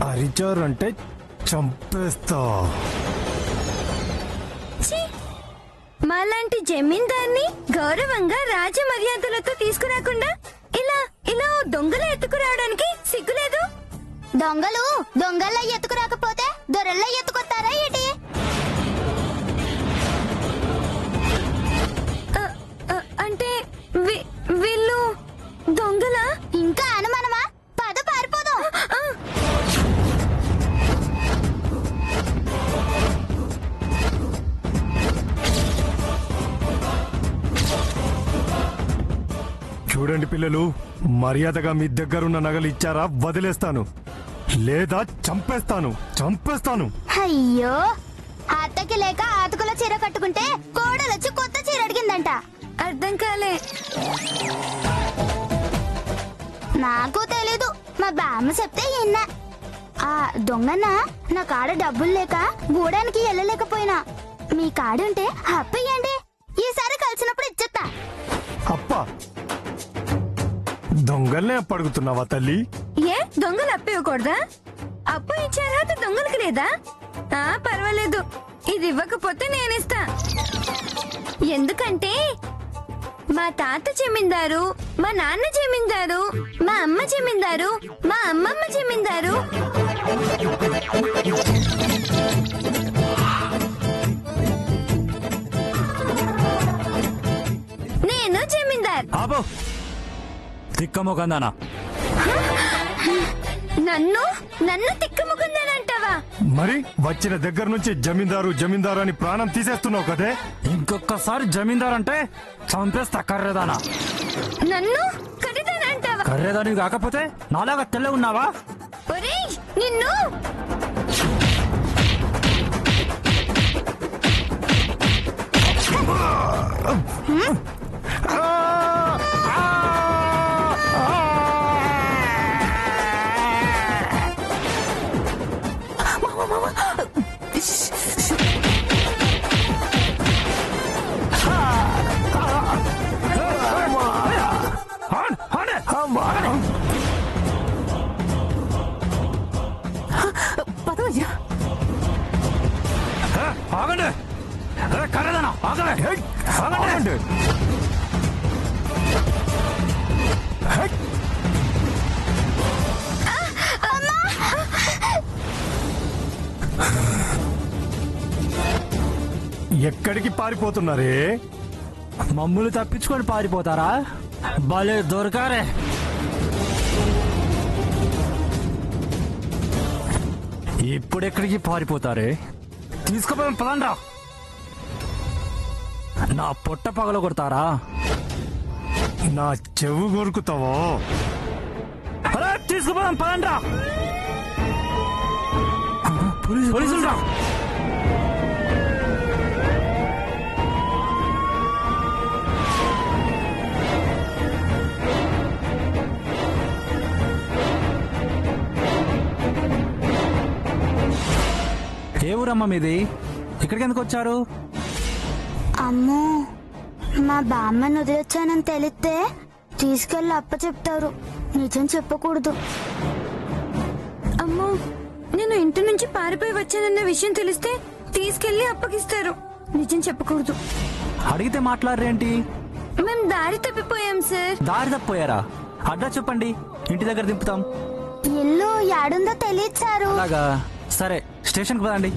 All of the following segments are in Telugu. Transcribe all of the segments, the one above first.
అరిచారంటే చంపేస్తా. మాలాంటి జమీందార్ని గౌరవంగా రాజ మర్యాదలతో తీసుకురాకుండా ఇలా ఇలా దొంగల ఎత్తుకురావడానికి సిగ్గులేదు? దొంగల్లో ఎత్తుకురాకపోతే దొరల్లో ఎత్తుకొస్తారా ఏంటి? అంటే వీళ్ళు దొంగలా? ఇంకా అనుమానమా? పద పారిపోదాం. చూడండి పిల్లలు, మర్యాదగా మీ దగ్గరున్న నగలు ఇచ్చారా వదిలేస్తాను, లేదా చంపేస్తాను. అయ్యో, అత్తకి లేక ఆతుకుల చీర కట్టుకుంటే కోడలొచ్చి కొత్త చీర అడిగిందంట. అర్థం కాలే. నాకు తెలీదు, మా బామ్మ చెప్తే విన్నా. ఆ దొంగన్న నా కాడ డబ్బులు లేక గూడానికి వెళ్ళలేకపోయినా మీ కాడుంటే అప్పయ్యండి, ఈసారి కలిసినప్పుడు ఇచ్చేస్తా. అప్ప దొంగల్నే అప్పడుగుతున్నావా తల్లి? ఏ దొంగలు అప్పు ఇవ్వకూడదా? అప్పు ఇచ్చే అర్హత దొంగలకి లేదా? పర్వాలేదు, ఇది ఇవ్వకపోతే నేనిస్తా. ఎందుకంటే మా తాత జమీందారు, మా నాన్న జమీందారు, మా అమ్మ జమీందారు, మా అమ్మమ్మ జమీందారు. నేను జమీందార్. తిక్కమొకందానా? నన్ను తిక్కముకుందానంటావా? మరి వచ్చిన దగ్గర నుంచి జమీందారు అని ప్రాణం తీసేస్తున్నావు కదే. ఇంకొకసారి జమీందార్ అంటే చంపేస్తా కర్రేదానా. నన్ను కర్రేదానంటావా? కర్రేదాని కాకపోతే నాలాగా తెల్ల ఉన్నావా? ఒరేయ్ నిన్ను! ఆగండి, కర్రేదానా ఆగండి. ఎక్కడికి పారిపోతున్నారే? మమ్ములు తప్పించుకొని పారిపోతారా? భలే దొరకారే. ఇప్పుడెక్కడికి పారిపోతారే? తీసుకుపోయాం పదండ్రా. నా పొట్ట పగల కొడతారా? నా చెవు కొరుకుతావో? అరే తీసుకుపోదాం పదండ్రా. పోలీసులు రా. ఏ ఊరమ్మా మీది? ఇక్కడికి ఎందుకు వచ్చారు? అమ్మో, మా బామ్మని వదిలొచ్చానని తెలిస్తే తీసుకెళ్లి అప్ప చెప్తారు, నిజం చెప్పకూడదు. అమ్మో, నేను ఇంటి నుంచి పారిపోయి వచ్చానన్న విషయం తెలిస్తే తీసుకెళ్లి అప్పగిస్తారు, నిజం చెప్పకూడదు. అడిగితే మాట్లాడరేంటి? మేము దారి తప్పిపోయాం సార్. దారి తప్పిపోయారా? అడ్డా చెప్పండి, ఇంటి దగ్గర దింపుతాం. ఇల్లు యాడుందో తెలియదు సారు. అలాగా, సరే స్టేషన్కి పదండి.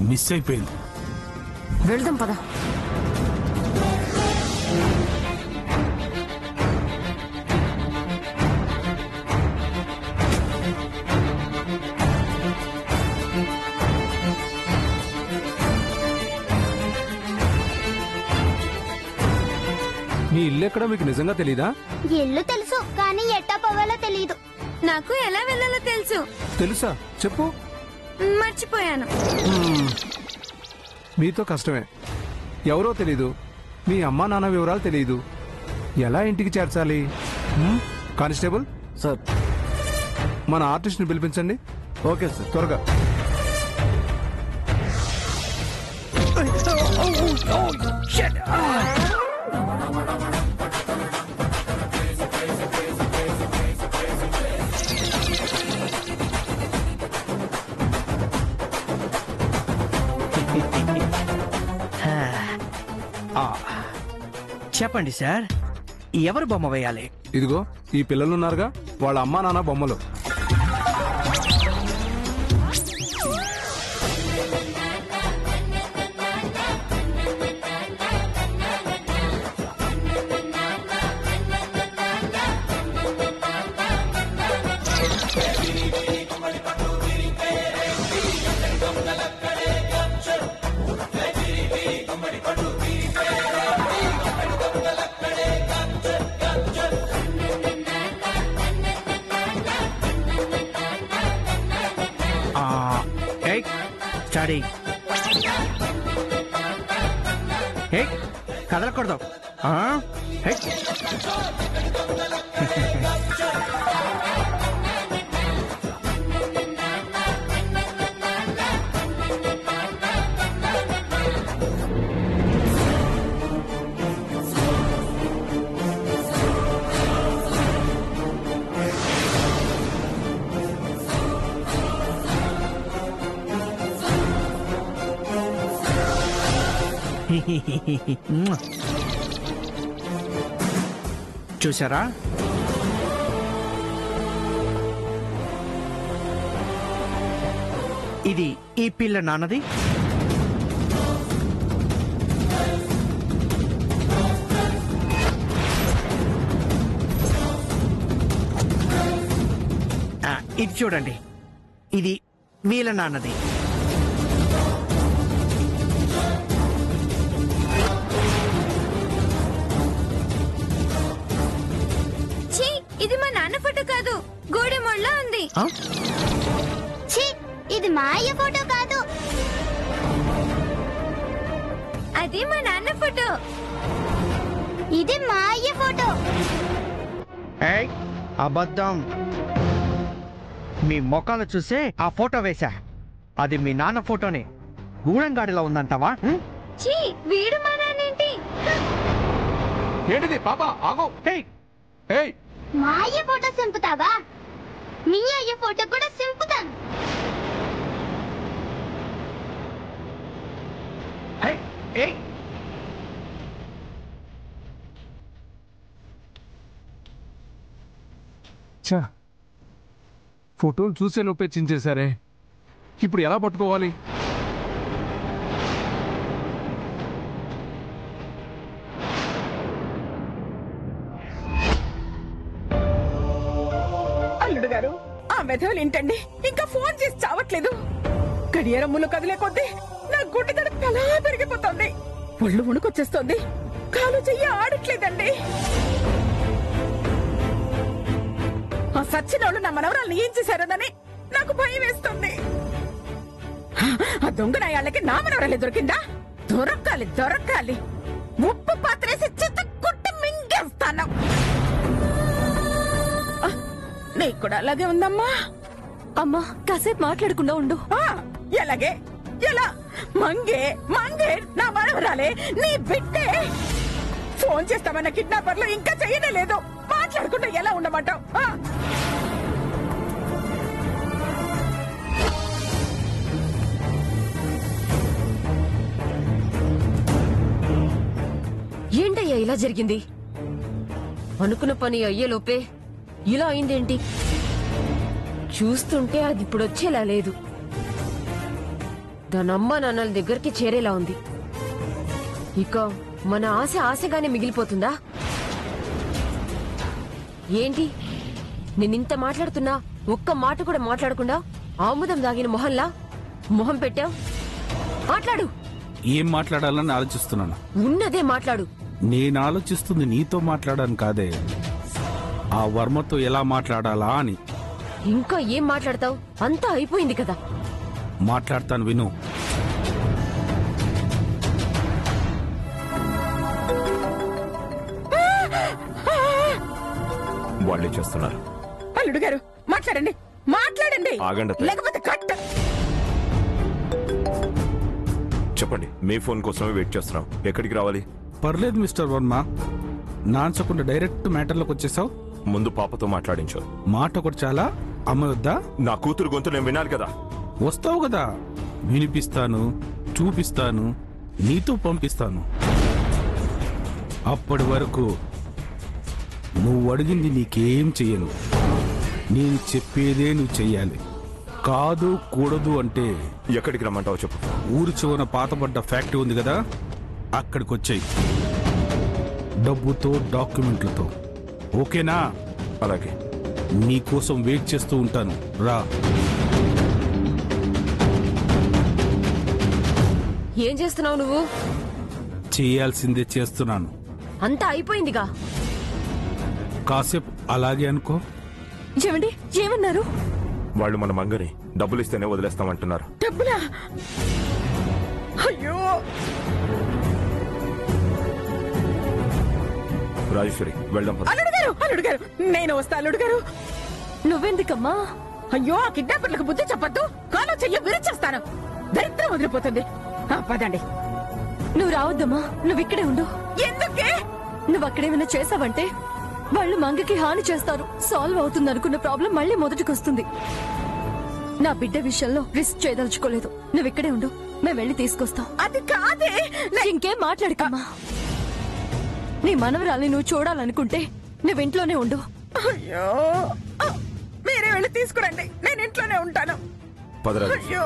మిస్ అయిపోయింది. వెళ్దాం పద. మీ ఇల్లు ఎక్కడ మీకు నిజంగా తెలీదా? ఇల్లు తెలుసు, కానీ ఎట్టా పోవాలో తెలియదు. నాకు ఎలా వెళ్ళాలో తెలుసు. తెలుసా? చెప్పు. మర్చిపోయాను. మీతో కష్టమే. ఎవరో తెలీదు, మీ అమ్మా నాన్న వివరాలు తెలీదు, ఎలా ఇంటికి చేర్చాలి? కానిస్టేబుల్ సార్, మన ఆర్టిస్ట్ని పిలిపించండి. Okay sir. త్వరగా. చెప్పండి సార్, ఎవరు బొమ్మ వేయాలి? ఇదిగో ఈ పిల్లలున్నారుగా, వాళ్ళ అమ్మా నాన్న బొమ్మలు. స్టార్ట్. కదలకూడదు. చూసారా, ఇది ఈ పిల్ల నాన్నది, ఇది చూడండి, ఇది వీళ్ళ నాన్నది. ఇది మా నాన్న ఫోటో కాదు, గోడెమోళ్ళ ఉంది. ఇది మా అయ్య ఫోటో కాదు, అది మా నాన్న ఫోటో. ఇది మా అయ్య ఫోటో. అబద్ధం. మీ మొఖాలు చూసే ఆ ఫోటో వేశా. అది మీ నాన్న ఫోటోనే. గూడెంగాడిలో ఉందంటావా? వీడు మా నాన్నేంటి? ఏంటిది పాప? ఆగో. ఏయ్, మా అయ్య ఫోటో సింపుతావా? మీ అయ్య ఫోటో కూడా సింపుతాను. ఫోటోలు చూసే లోపే చించేశారే, ఇప్పుడు ఎలా పట్టుకోవాలి? అల్లుడు గారు, ఆ మెథవలు ఏంటండి, ఇంకా ఫోన్ చేసి చావట్లేదు. గడియారమ్ములు కదిలే కొద్దీ నా గుండె తడుపు అలా పెరిగిపోతుంది. ఒళ్ళు వణుకొచ్చేస్తోంది, కాలు చెయ్యి ఆడట్లేదండి. ఆ సచ్చినోళ్ళు నా మనవరాల్ని ఏం చేశారని నాకు భయం వేస్తుంది. ఆ దొంగ నాయాళ్ళకి నా మనవరాలే దొరికిందా? దొరకాలి. ఉప్పు పాత్రేసి చిత్తకుట్టి మింగేస్తాను. నీకు కూడా అలాగే ఉందమ్మా. అమ్మా, కాసేపు మాట్లాడకుండా ఉండు. ఎలాగే? ఎలా? మంగే నా మనవరాలే, నీ బిడ్డే. ఫోన్ చేస్తామన్న కిడ్నాపర్లు ఇంకా చెయ్యనే లేదు. మాట్లాడుకుంటూ ఎలా ఉండమంటావు? ఏంటయ్యా ఇలా జరిగింది? అనుకున్న పని అయ్యేలోపే ఇలా అయిందేంటి? చూస్తుంటే అది ఇప్పుడు వచ్చేలా లేదు. దానమ్మ నాన్నల దగ్గరికి చేరేలా ఉంది. ఇక మన ఆశ ఆశగానే మిగిలిపోతుందా ఏంటి? నేనింత మాట్లాడుతున్నా ఒక్క మాట కూడా మాట్లాడకుండా ఆముదం దాగిన మొహం పెట్టావు. మాట్లాడు. ఏం మాట్లాడాలని ఆలోచిస్తున్నాను. ఉన్నదే మాట్లాడు. నేను ఆలోచిస్తుంది నీతో మాట్లాడాను కాదే, ఆ వర్మతో ఎలా మాట్లాడాలా అని. ఇంకా ఏం మాట్లాడతావు? అంతా అయిపోయింది కదా. మాట్లాడతాను, విను. వాళ్ళే చేస్తున్నారు. అల్లుడు గారు, మాట్లాడండి. ఆగండి. లేకపోతే కట్. చెప్పండి, మీ ఫోన్ కోసమే వెయిట్ చేస్తున్నాం. ఎక్కడికి రావాలి? పర్లేదు మిస్టర్ వర్మ, నాన్సకుండా డైరెక్ట్ మ్యాటర్లోకి వచ్చేసావు. ముందు పాపతో మాట్లాడించు. మాట ఒకటి చాలా, అమ్మ వద్దా? నా కూతురు గొంతు నేను వినాలి కదా. వస్తావు కదా, వినిపిస్తాను. చూపిస్తాను, నీతో పంపిస్తాను. అప్పటి వరకు నువ్వు అడిగింది నీకేం చెయ్యను. నేను చెప్పేదే నువ్వు చెయ్యాలి. కాదు కూడదు అంటే ఎక్కడికి రమ్మంటావు చెప్పు. ఊరు చివర పాతబడ్డ ఫ్యాక్టరీ ఉంది కదా, అక్కడికి వచ్చాయి. డబ్బుతో డాక్యుమెంట్లతో. ఓకేనా? అలాగే. నీకోసం వెయిట్ చేస్తూ ఉంటాను. రా. ఏం చేస్తున్నావు నువ్వు? చేయాల్సిందే చేస్తున్నాను. అంతా అయిపోయిందిగా. కాసేపు అలాగే అనుకో. ఏమండి ఏమన్నారు? వాళ్ళు మన మంగని డబ్బులు ఇస్తేనే వదిలేస్తామంటున్నారు. డబ్బులా? అయ్యో రాజేశ్వరి వెళ్దాం పద. అల్లుడు గారు నేను వస్తా. అల్లుడు గారు నువ్వెందుకమ్మా? అయ్యో ఆ కిడ్నాపర్లకు బుద్ధి చెప్పొద్దు. కాలో చెయ్య విరిచేస్తాను. దరిద్రం వదిలిపోతుంది. పదండి. నువ్వు రావద్దమ్మా, నువ్వు ఇక్కడే ఉండు. ఎందుకే? నువ్వు అక్కడేమైనా చేసావంటే వాళ్ళు మంగకి హాని చేస్తారు. సాల్వ్ అవుతుంది అనుకున్న ప్రాబ్లం మళ్ళీ మొదటికొస్తుంది. నా బిడ్డ విషయంలో రిస్క్ చేయదలుచుకోలేదు. నువ్వు ఇక్కడే ఉండు, మేము వెళ్ళి తీసుకొస్తాం. అది కాదే. ఇంకేం మాట్లాడకమ్మా. నీ మనవరాల్ని నువ్వు చూడాలనుకుంటే నువ్వు ఇంట్లోనే ఉండు. అయ్యో మీరే వెళ్ళి తీసుకురండి, నేను ఇంట్లోనే ఉంటాను. పదరా. అయ్యో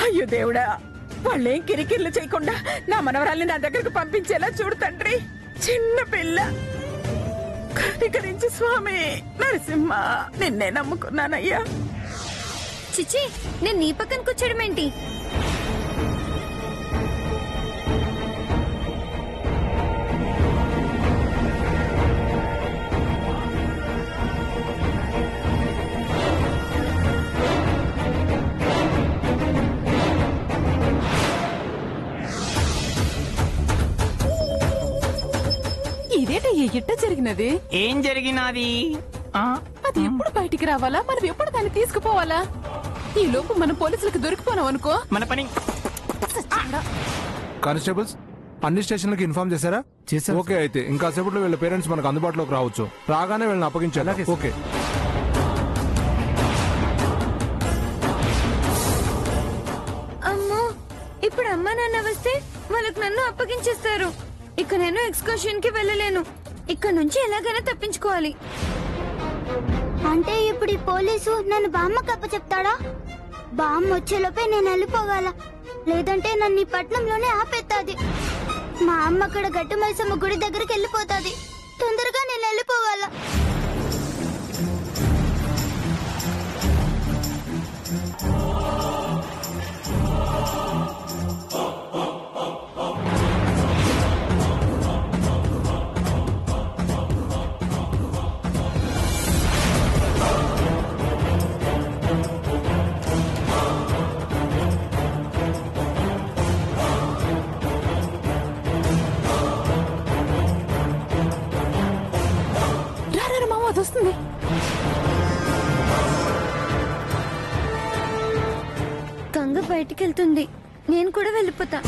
అయ్యో దేవుడా, వాళ్ళేం కిరికిర్లు చేయకుండా నా మనవరాల్ని నా దగ్గరకు పంపించేలా చూడు తండ్రి. చిన్న పిల్ల కనికరించి స్వామి. నరసింహ నిన్నే నమ్ముకున్నానయ్యా. చిచి, నేను నీ పక్కన కూర్చోడం ఏంటి? ఇదేటయ్యా ఎట్ట జరిగినది? ఏం జరిగినది? అది ఎప్పుడు బయటికి రావాలా? మనం ఎప్పుడు దాన్ని తీసుకుపోవాలా? ఈ లోపు మనం పోలీసులకు దొరికిపోనాం అనుకో, మన పని. కానిస్టేబుల్స్ అన్ని స్టేషన్లకు ఇన్ఫార్మ్ చేశారా? ఓకే, అయితే ఇంకా సేపట్లో వీళ్ళ పేరెంట్స్ మనకు అందుబాటులోకి రావచ్చు. రాగానే వీళ్ళని అప్పగించాలి. ఓకే. అమ్మో, ఇప్పుడు అమ్మా నాన్న వస్తే వాళ్ళకి నన్ను అప్పగించేస్తారు. ఇక నేను ఎక్స్కర్షన్ కి వెళ్ళలేను. ఇక్కడ నుంచి ఎలాగైనా తప్పించుకోవాలి. అంటే ఇప్పుడు ఈ పోలీసు నన్ను బామ్మకి అప్పచెప్తాడా? బామ్మ వచ్చేలోపే నేను వెళ్ళిపోవాల, లేదంటే నన్ను ఈ పట్నంలోనే ఆపేస్తాది. మా అమ్మ అక్కడ గట్టి మైసమ్మ గుడి దగ్గరికి వెళ్ళిపోతాది. తొందరగా నేను వెళ్ళిపోవాలా. వస్తుంది. గంగ బయటికి వెళ్తుంది, నేను కూడా వెళ్ళిపోతా.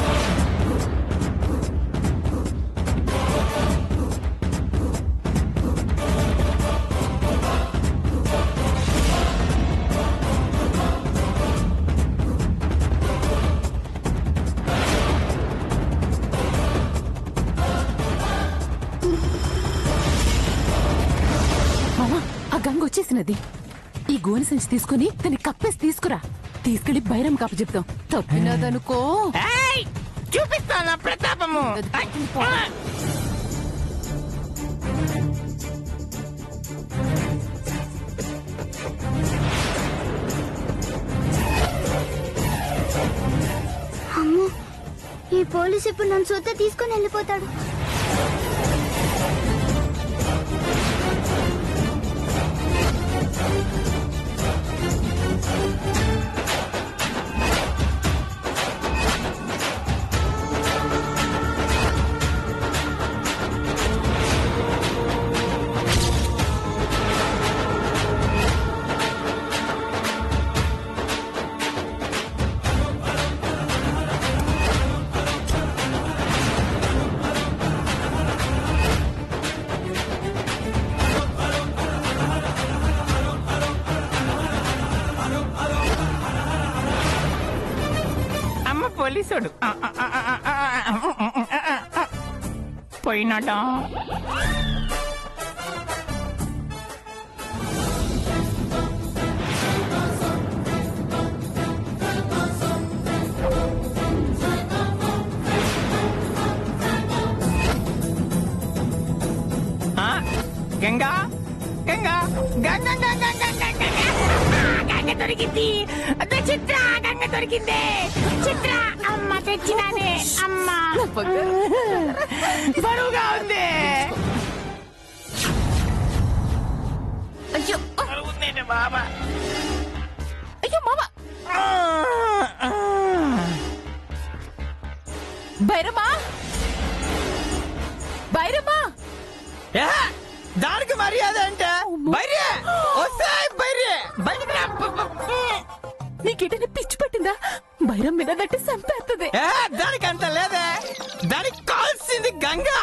గంగ వచ్చేసినది. ఈ గోని సంచి తీసుకుని దాన్ని కప్పేసి తీసుకురా. తీసుకెళ్లి బైరం కప్ప చెప్తాం. తప్పినదనుకో చూపిస్తాను ప్రతాపము. అమ్మో, ఈ పోలీసు ఇప్పుడు నన్ను సొత్త తీసుకుని వెళ్ళిపోతాడు. పోలీసుడు పోయినాడా? గంగా గంగా గంగా గంగా గంగా గంగ దొరికింది. అదే చిత్ర, గంగ దొరికింది. చిత్ర అమ్మ తెచ్చినానే. అమ్మ బరువుగా ఉంది. అయ్యో బరువుందేనే బాబా. అయ్యో మామా. భైరమా భైరమా, దానికి మర్యాద అంటే బైరే వస్తాయి. బైరే నీకేటైనా పిచ్చి పట్టిందా? భైరం మీద దట్టి సంపేస్తుంది. దానికి అంత లేదే. దానికి కాల్సింది గంగా.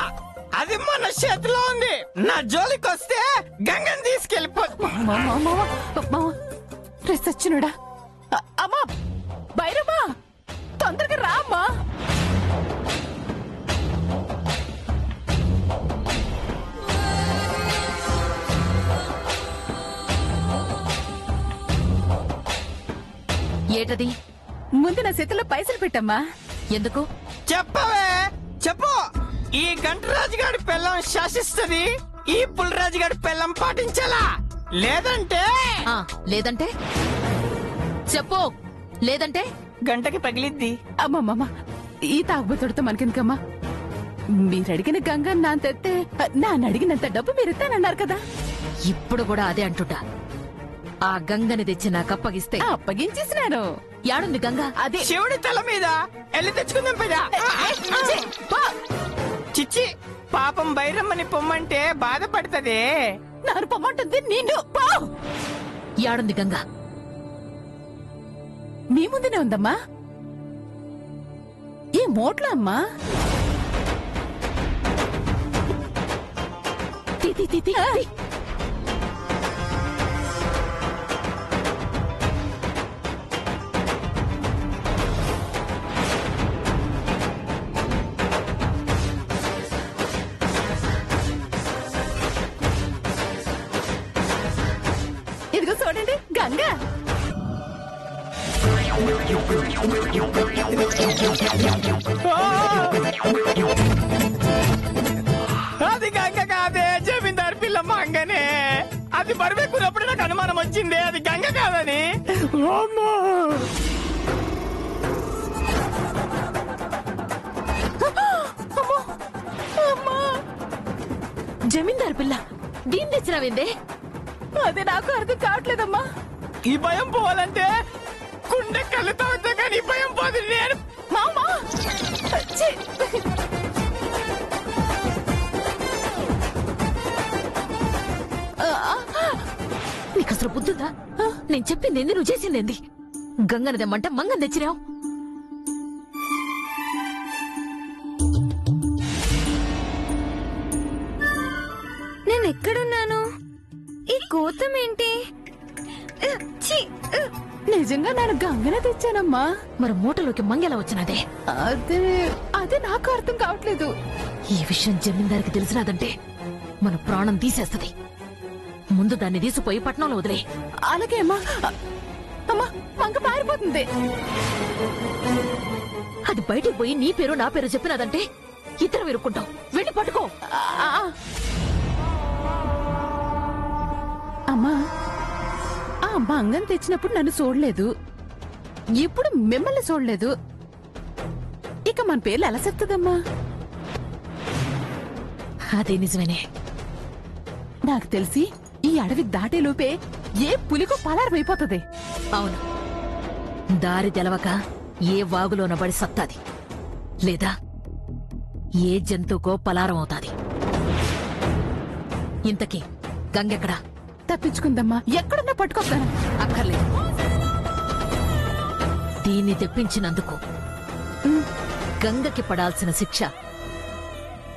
అది మన చేతిలో ఉంది. నా జోలికి వస్తే గంగని తీసుకెళ్ళిపో. సచ్చినుడా. అమ్మా భైరమా, తొందరగా రా అమ్మా. ఏటది? ముందు నా చేతిలో పైసలు పెట్టమ్మా. ఎందుకు? చెప్పవే చెప్పు. ఈ గంటరాజు గారి పెళ్ళం శాసిస్తుంది. ఈ పుల్లరాజు గారి పెళ్ళం పాటించాలా? లేదంటే లేదంటే చెప్పు. లేదంటే గంటకి పగిలిద్ది. అమ్మమ్మమ్మ, ఈ తాగుబోతుడితో మనకెందుకమ్మా? మీరడిగిన గంగ నా తెస్తే నాన్న అడిగినంత డబ్బు మీరు ఇస్తానన్నారు కదా. ఇప్పుడు కూడా అదే అంటున్నా. ఆ గంగని తెచ్చి నాకు అప్పగిస్తే అప్పగించేసినాను. యాడుంది గంగ? అదే శివుడి తల మీద వెళ్ళి తెచ్చుకుందాం పదా. చిచ్చి, పాపం బైరమ్మని పొమ్మంటే బాధపడుతుంది. నాను పొమ్మంటుంది నిన్ను. యాడుంది గంగ? మీ ముందునే ఉందమ్మా. ఈ మోట్లో అమ్మా. ఇదిగో చూడండి గంగ. అది గంగ కాదే, జమీందారు పిల్ల మంగనే. అది బరువెక్కున్నప్పుడు నాకు అనుమానం వచ్చింది అది గంగ కాదని. జమీందారు పిల్ల దీన్ని తెచ్చినావేందే? అది నాకు అర్థం కావట్లేదమ్మా. ఈ భయం పోవాలంటే కుండె కళ్ళతో వద్దా కానీ ఈ భయం పోదు. నేను మామా నీకు అసలు బుద్ధుందా? నేను చెప్పింది ఏంది, నువ్వు చేసిందేంది? గంగని తెమ్మంటే మంగని తెచ్చినావు. నేను ఎక్కడున్నాను? ఈ కోతం ఏంటి? నిజంగా నేను గంగనే తెచ్చానమ్మా. మరి మూటలోకి మంగెలా వచ్చినదే? అదే నాకు అర్థం కావట్లేదు. ఈ విషయం జమీందారికి తెలిసినదంటే మన ప్రాణం తీసేస్తది. ముందు దాన్ని తీసిపోయి పట్నంలో వదిలే. అలాగే అమ్మా. అమ్మా మంగ పారిపోతుంది. అది బయటికి పోయి నీ పేరు నా పేరు చెప్పినదంటే ఇద్దరం ఇరుక్కుంటాం. వెళ్ళి పట్టుకో. అమ్మా, ఆ మంగని తెచ్చినప్పుడు నన్ను చూడలేదు, ఇప్పుడు మిమ్మల్ని చూడలేదు. ఇక మన పేర్లు ఎలా చెప్తుందమ్మా? అదే నిజమేనే. నాకు తెలిసి ఈ అడవి దాటేలోపే ఏ పులికో పలారమైపోతుంది. అవును, దారి తెలవక ఏ వాగులోన పడి సత్తాది, లేదా ఏ జంతువుకో పలారం అవుతాది. ఇంతకీ గంగెక్కడా? తప్పించుకుందమ్మా. ఎక్కడున్నా పట్టుకొస్తాను. అక్కర్లేదు. దీన్ని తెప్పించినందుకు గంగకి పడాల్సిన శిక్ష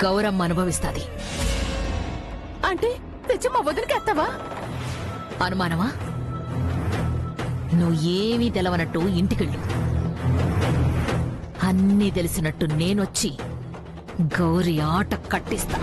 గౌరమ్మ అనుభవిస్తాది. అంటే తెచ్చి మా వదిలికెత్తావా? అనుమానమా? నువ్వు ఏమీ తెలవనట్టు ఇంటికెళ్ళు. అన్నీ తెలిసినట్టు నేనొచ్చి గౌరీ ఆట కట్టిస్తా.